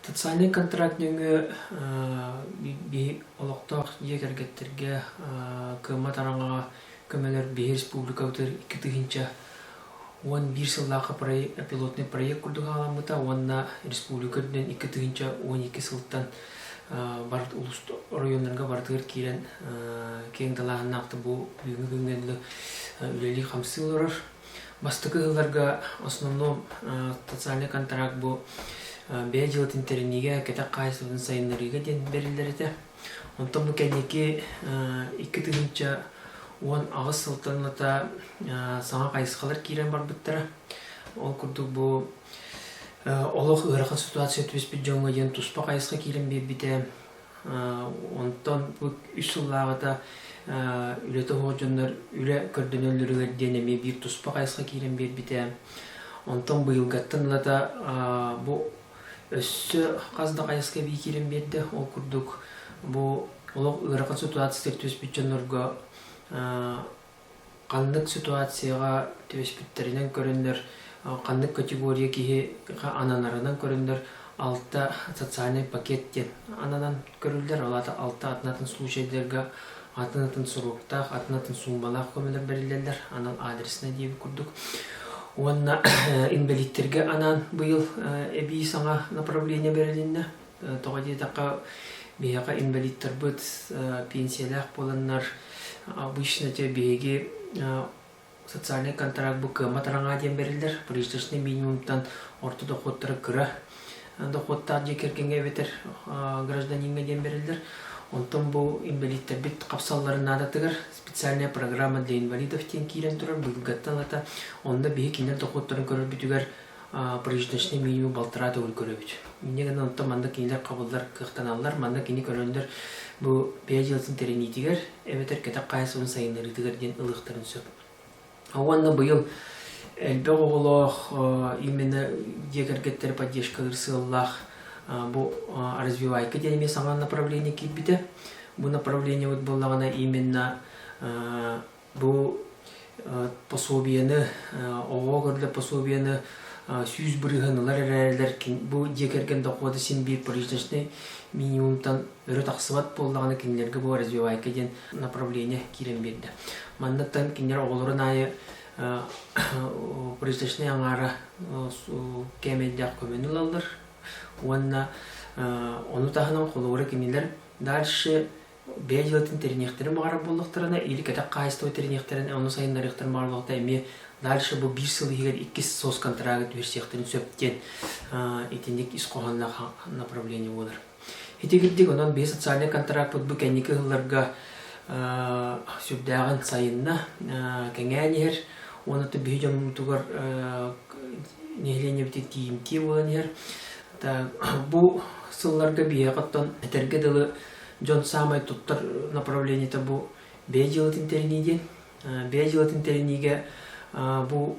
Социальный контракт нөңі би олықтақ егергеттерге кыма тараңа көмелер би республика өтір 2-тігінші он бір сыллақы пилотный проект күрдіға аламыта, онна республикаден 2-тігінші 12 сылттан бар ұлысты районларға бардығыр кейлен кең далағын нақты бұл бүгінгі күнгенді үлелі қамсы олар. Бастықы ғыларға основном социальный контракт бұл бәй жылытын терінеге кәті қайсылың сайынларыға ден берілдерді. Онтан бұл кәнеке 2-тігінші 10 ағыз сылтанлата саңа қайсықалар кейлен бар бұттары. Ол күрдік бұл олық ұрақын ситуация өтпеспет жоңға ден тұспа қайсыға кейлен бейбіте. Онтан бұл үш сыллағыда үлеті хоғжынлар үле көрденелерігер денеме бір тұспа қайсыға кейлен бейбіте. Онтан бұл ғаттанлата бұл өссі қазда қайсыға бей кейлен бейді. Ол күрдік бұл олық ұрақын ситуация өтпеспет жоңларға қандық ситуацияға төбеспеттерінен көріндер, қандық категория кейі ананарынан көріндер, 6 социальный пакеттен ананан көрілдер, олады 6 атынатын случайлерге атынатын сұрықтақ, атынатын сумбалақ көмелер берілдер, анан адресіне дейін күрдік. Онна инвалидтерге анан бұйыл әбей саңа направление берілінді. Тоға дейдіққа бейіға инвалидтер бұд пенсиялақ болынлар. Обычно тебе социальный контракт бұл кыма тараңа ден берілдер. Преждешный минимумтан орты доходтары кыра доходтар жекергенге бетер гражданинге ден берілдер. Онтан бұл инвалидтер бет қапсалларын надатығыр. Специальная программа для инвалидов тен кейлен тұрар. Бұл ғаттан ата онда бейі кейлер доходтарын көрір бітігер преждешный минимум балтырады өл көрі біт. Менеген онтан манда кейлер қабылдар қықтаналар, манда кейні көрілдер. Бұл бәй жылысын теренетігер, әбетер кәті қайсығын сайынларытығыр ден ұлықтарын сөп. Ауанна бұйыл әлбе оғылық, именно дегергеттері поддержкалыр сыллақ, бұл развивайка денеме саңан направление кейбіті. Бұл направление өт болағына именно бұл пособияны, оғығырлы пособияны сүйіз бұрығынылар әрәлер, бұл дегерген доқуады сен бір преждешный минимумтан өрі тақсыват болдағаны кенлерге бұл развивайка ден направление керен берді. Мандаттан кенлер оғылырын айы преждешный аңары кәмелдәқ көменіл алыр. Оны тағынан қолуыры кенлер дальше бәй жылытын теренектерін бағара болдықтарына, или кәті қайысты теренектерін, оны сайынларықтарын барлықта әме дальше бұл бір сыл егер 2 сос контрагт версияқтарын сөптен етендік ис қоғанлық направление болыр. Етегілдік онан бей социальный контракт бұл кәнекі ғыларға сөбдәғын сайынна кәңәнер, оны бей жамытығыр нехлене біте тиімте болан ер. Бұл сылларға бей қаттан әтерге дылы жон самай тұттар направлениеті бұл бей жылытын теренеден. Бей жылытын теренеге бұл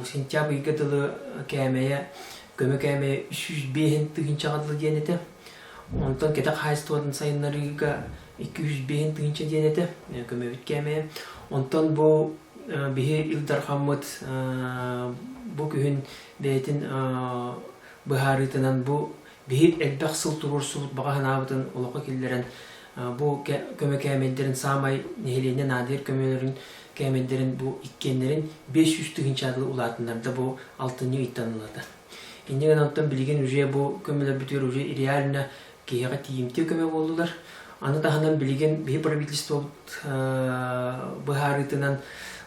сентябрьге дылы кәмәйе көмі кәмәйе 305 тігінші ғадылы денеті. Онтан кәті қайыстуадың сайынларыға 205 тігінші денеті көмі біт кәмәйе. Онтан бұл бейі илдар қамыд бұл күйін бәйтін бұхарытынан бұл бейі әлбәқ сыл тұрыр сұлт бағахан абытын олыққа келдерін бұл көмі кәмәйдерін самай нехеленен адер көмелерін кәмелдерін бұл иккенлерін 500 тігінші адылы ұлатынларда бұл алтыны иттанылады. Кендеген антон білген уже бұл көмелер бүтер уже реально кейіға тиімте көме болдылар. Аны тағынан білген бей правительство бұхарытынан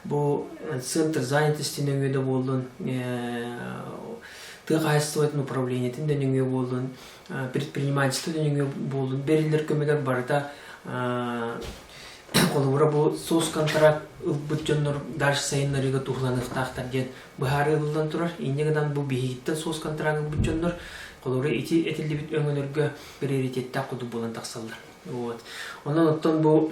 бұл центр занятостен өңеді болдың, тық айыстывайтын управлениетін ден өңе болдың, предпринимательство ден өңе болдың, берілер көмелер барда қолуыра бұл сос контракт бұтжонлар дальше сайынларыға тұғыланықтақтар ден бұхары ұлдан тұрар. Инегідан бұл бейгіттен сос контракт бұтжонлар қолуыра етілді біт өңілерге приоритетті құды болан тақсалдар. Онан оттан бұл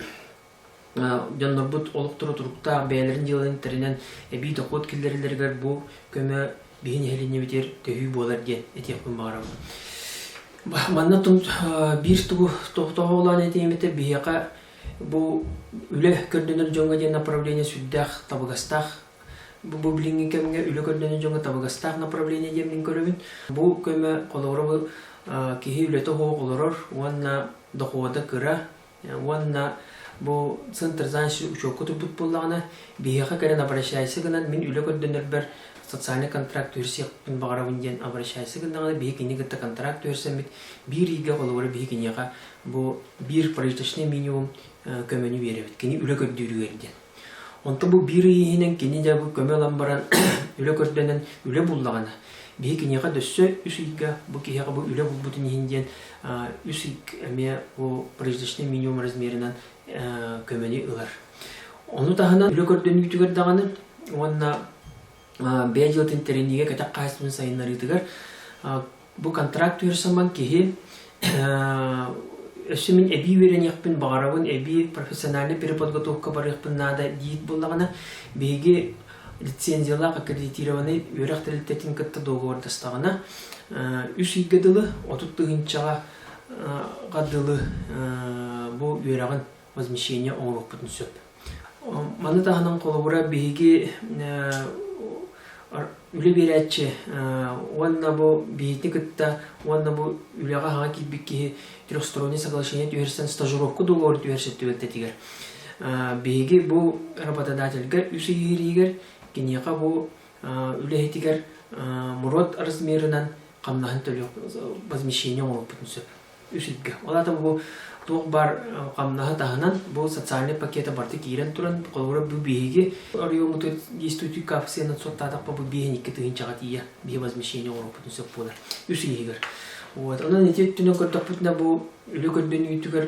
жонлар бұт олықтыры тұрықта бәйлерін жылын терінен әбей доқот келдерілергер бұл көмі бейін әліне бітер төхүй болар ден етекпін бағыра бұл. Манна тұн бір тұғы тоқтауға olan етеметі бейіға бұл үлі көрдінер жоңға ден направление сүддәқ, табығастақ бу билинги кемге үлө көрдөнү жоңа табыгастак направление демин көрөбүн. Бу көмө колору кихи үлөтө хоголорор, уанна дохода кыра, уанна бу центр занятости учётку турбут боллагана бияка керен обращайся гынан мен үлө көрдөнөр бер социальный контракт өрсекпин багарабын ден обращайся гынан бии кинигетте контракт өрсемит бир иге колору бии кинега бу бир прожиточный минимум көмөнү беребит кини үлө көрдүрүгерден. Онто бу бир ийинен кини да бу көмө ламбаран үлө көрдөнөн үлө буллагана бии кинега дөссө үсүйгө бу киега бу үлө булбутун ийинден үсүйг эме бу прожиточный минимум размеринен көмөни ылар. Onu tahana үлө көрдөнү бүтүгөр даганы онна бежилтин терениге ката кайсын сайыннарытыгар бу контракт өрсөман кихи өсүмин эби веренекпин багарабын эби профессиональный переподготовка барыппын нада диит боллагана беги лицензиялар аккредитированный өрөктөлтөтүн кытта договор тастагана үс игедылы отуттыгынчага гадылы бу өрөгөн возмещение оңрукпутун сөп. Маны таханан колобура беги үле берәтче онна бу бейти кытта онна бу үлега хага кибикки трехсторонний соглашение түерсен стажировку договор түерсет түбелтетигер. Беги бу работодательге үсү йиригер кинека бу үлехетигер мурот размеринен камнахын төлөк возмещение оңрукпутун сөп. Үсүгге. Олата бу тук бар камнаха таханан бу социальный пакета барты кирен туран колора бу биги ариомуту действует кафе на соттатак бу биги никетин чагатия би возмещение оропутун сепполар. Үсигер. Вот, она не тетүнө көтөпүтнө бу үлө көрдөнү үтүгөр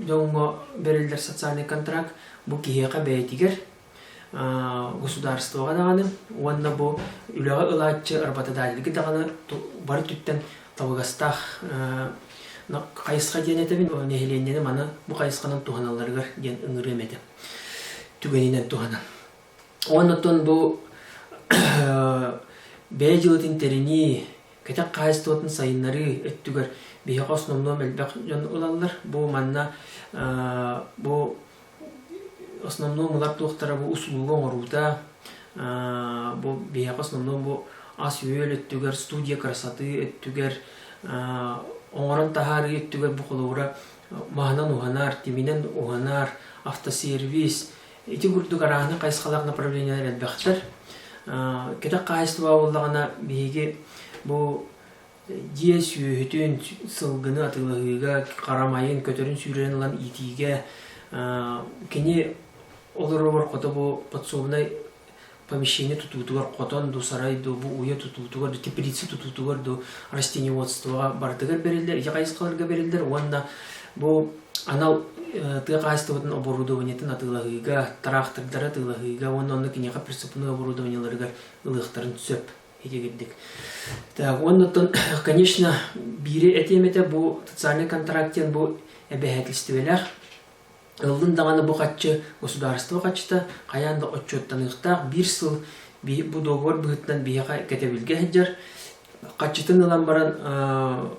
доңго берилдер социальный контракт бу киека бейтигер государствога даганы, онна бу үлөгө ылаачы работодательге даганы бар түттен табыгастах кайысқа ден етебін, нехеленнені мана бұ кайысқанын туғаналарғар ден үңірем еті. Түгенінен туғанан. Оннотон бұ бәй жылытын терені кәтек кайыстығытын сайынлары өттігер бейіға основном әлбәқ жон ұлалар. Бұ манна бұ основном ұлар туқтара бұ ұсылуға оңырута. Бұ бейіға основном бұ ас өйел өттігер, студия красоты өттігер, оңорон тахары еттүгөр бу колура маханан уханар, тиминен уханар, автосервис, эти гурдугараны кайсқалақ направлениялар әлбәқтер. Кета кайыстыва болдағана бейге бу дие сүйетін сылғыны атылығыға қарамайын көтерін сүйрен лан итиге кені олар қота бу подсобный помещение тутутугар котон ду сарай ду бу уя тутутугар ду теплицы тутутугар ду растениеводствога бардыгар берилдер, кайсқаларга берилдер. Онна бу анал кайсытыбытын оборудованиятын атылагыга, трактордары атылагыга, онна кинега прицепный оборудованияларга ылыктарын сөп этегердик. Так, оннотон, конечно, бири этемете бу социальный контрактен бу эбехетилстибелер. Ылдын даганы бу катчы государство катчыта каянда отчеттаныктак бир сыл бу договор быгыттан бияга кетебилге хеджер катчытын ылан баран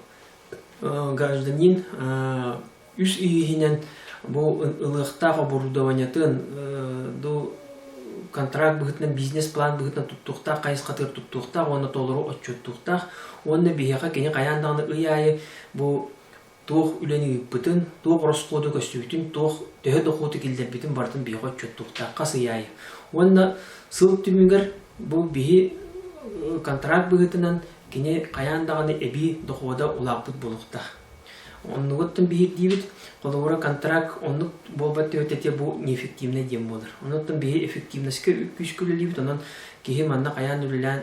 гражданин үс ийинен бу ылыктак оборудованиятын ду контракт быгытынан бизнес план быгытынан туттуктак кайыскатыр туттуктак оны толуру отчеттуктак оны бияга кене каяндагы ыяйы бу тух үлени бүтін, тух росқоды көстүйтін, тух төһө дохуты келдер битин бартын бейға чөттуқта қасы яйы. Онна сыл түмігер бұл бейі контракт бұғытынан кене қаяндағаны әбей дохуада улақпыт болуқта. Оннығыттын бейі дейбіт, қолуыра контракт оннық болбатты өтете бұл неэффективный дем болыр. Оннықтын бейі эффективнеске күшкілі дейбіт, онын кейі манна қаян үлілен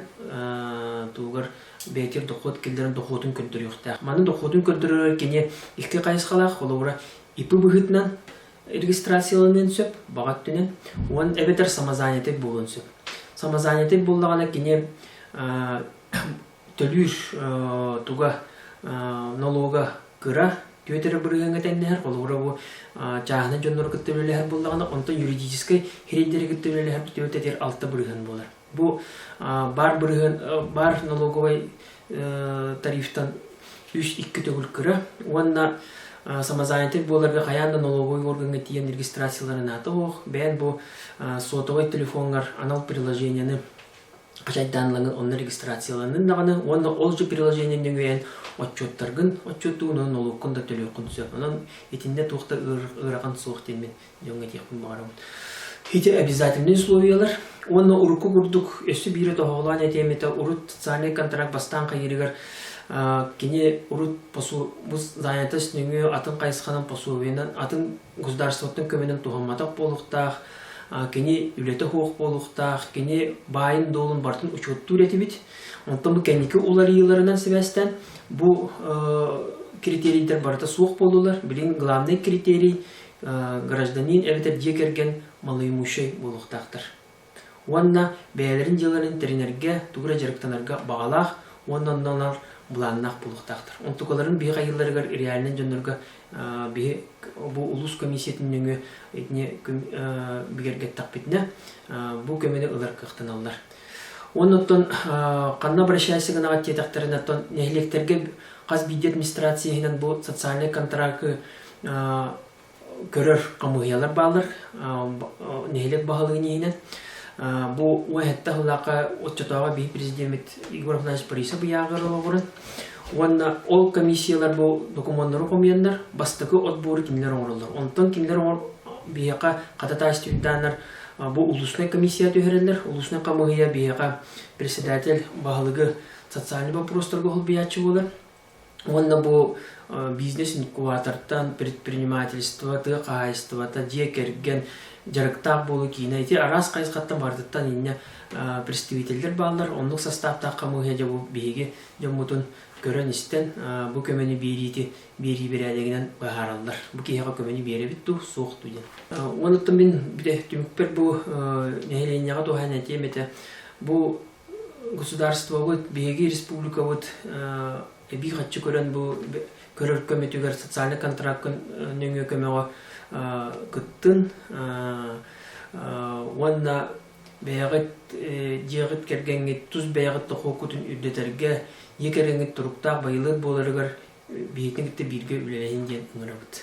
туғыр бәйтер доход келдерін доходын көндірі ұқтақ. Маны доходын көндірі кене икке қайысқалақ, қолуыра ипі бұғытынан регистрацияланын сөп, бағат түнен, оған әбетер самозанятет болын сөп. Самозанятет болдағана кене төлүр туға налога кыра төтері бұрығанға тәннәр, қолуыра бұл жағынан жонлар күттірілер болдағана, онтан юридическай хередері күттірілер төтетер алты бұрыған болар. Бу бар налоговый тарифтан 3-2 төгіл кірі. Онна самозанятый боларга каянда налоговый органга тиен регистрацияларын атох. Бен бу сотовый телефонгар анал приложениены качайданлаңын онны регистрацияланын даганы онны ол же приложениенен өен отчеттаргын отчеттуунун налогкун да төлөкүн түзөп. Анан этинде тухта ыраган суык темен жөнгө текпин барам. Эти обязательные условиялар. Онны урукку курдук өсү бири тохолан этемете урут социальный контракт бастан кайрыгар кене урут посу бус занятость нөңө атын кайсханын посуовенен атын государствоттун көмөнөн тухаматак болуктах кене үлете хук болуктах кене байын долун бартын учетту ретибит. Онтон бу кеники улар йылларынан себестен бу критерийлер барта сук болулар. Билин главный критерий гражданин эвете декерген малыймушей болуктактыр. Онна бәйлерин жыларын тренерге тугра жарыктанарга багалах оннаннар буланнак болуктактыр. Онтукаларын бейга йылларыгар реальный жөнөргө бу улус комиссиятынын этне бигерге такпитне бу көмөнө ылар кыктаналар. Оннотон канна обращайся гана тетактарынатон нехлектерге каз бюджет администрациясынан бу социальный контракт көрөр камыялар балар нехлек багалыгынын бу уэтта хулака отчетова би президент Игорь Иванович Борисов ягырылгырын. Онна ол комиссиялар бу документтары комуяндар бастыкы отбору кимлер оңролдор. Онтон кимлер бияка кататастыйданнар бу улусный комиссия төһөрөлөр. Улусный камыя бияка председатель багалыгы социальный вопростарга хол биячы болар. Онна бу бизнес инкубатортан предпринимательство, тыгайство, декерген жарыктак болу кийин эти арас кайсыктан бардыттан инне представительдер балдар ондук составта камыга же бу биги жомутун көрөн истен бу көмөнү бери берелигинен бахаралдар. Бу кийга көмөнү беребитту сукту ден. Онуттан мен биде түмүкпер бу нехеленяга тухана темете бу государство вот биги республика вот би хатчы көрөн бу көрөр көмөтүгөр социальный контракт нөңө көмөгө кыттын онна бәягыт жегыт кергенге туз бәягыт тохокутун үддетерге екереңит туруктак байылыр боларыгар биетингитте бирге үлелейин ден ыңырабыт.